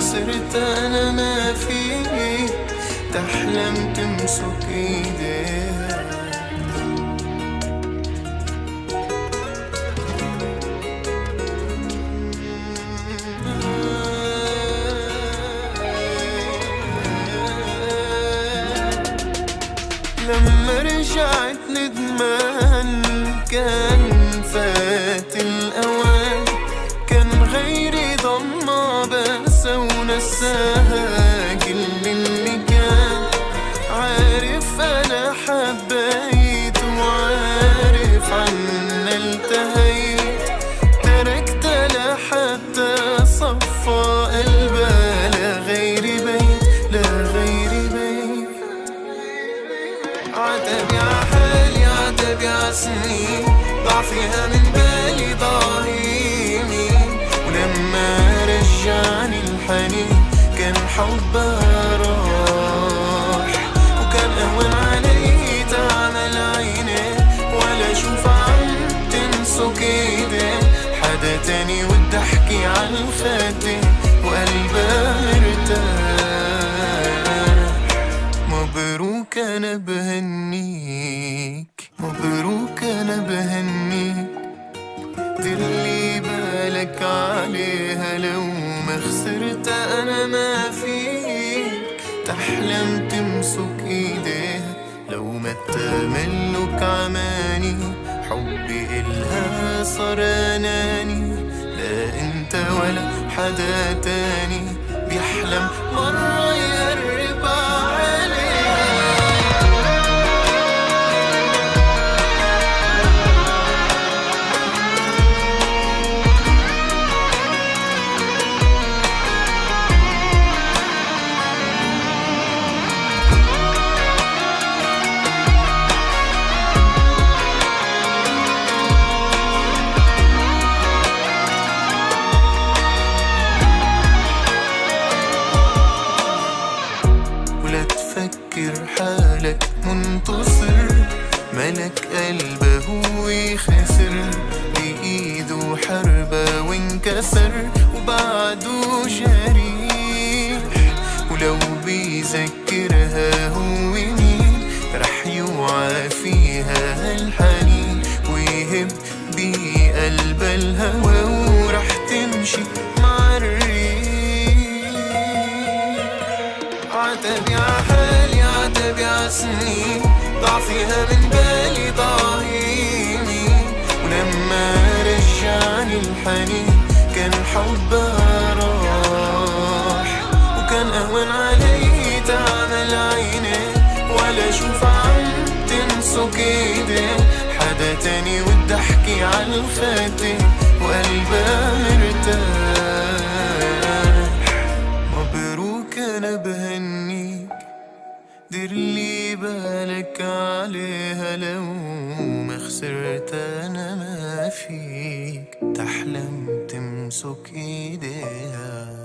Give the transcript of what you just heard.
خسرت انا ما فيك، تحلم تمسك ايديها. لما رجعت ندمان كان فات الأوان، كان غيري ضمها بس ونساها كل اللي كان. عارف أنا حبيت وعارف عنا التهيت، تركت لحتى صفى قلبها لغيري بيت، لغيري بيت. عتب يا حالي عتب يا سنين، ضاع فيها من بالي ضاهيني. ولما رجعني الحنين كان حبها راح، وكان أهون علي تعمل عيني ولا أشوف عم تمسك ايدي حدا تاني، ودي أحكي عالخاتم وقلبها مرتاح. مبروك أنا بهنيك، مبروك أنا بهنيك، دلي بالك عليها لو ما خسرت أنا ما فيك، تحلم تمسك إيديها لو ما التملك عماني. حبي إلها صار أناني، لا أنت ولا حدا تاني بيحلم مرة يقرب عليها. ولا تفكر حالك منتصر، ملك قلبه هو خسر، بإيده حربة وانكسر وبعده جريح. ولو بيذكرها هو مين رح يوعى فيها الحنين، ويهب بقلب الهوى ورح تمشي مع الريح. عتب يا حالي عتب يا سنين، ضاع فيها من بالي ضاهيني. ولما رجعني الحنين كان حبها راح، وكان أهون علي تعمل عيني ولا أشوف عم تمسك ايدي حدا تاني، ودي أحكي عالخاتم وقلبها مرتاح. مبروك أنا بهنيك، ديرلي بالك عليها لو ما خسرت أنا ما فيك، تحلم تمسك ايديها.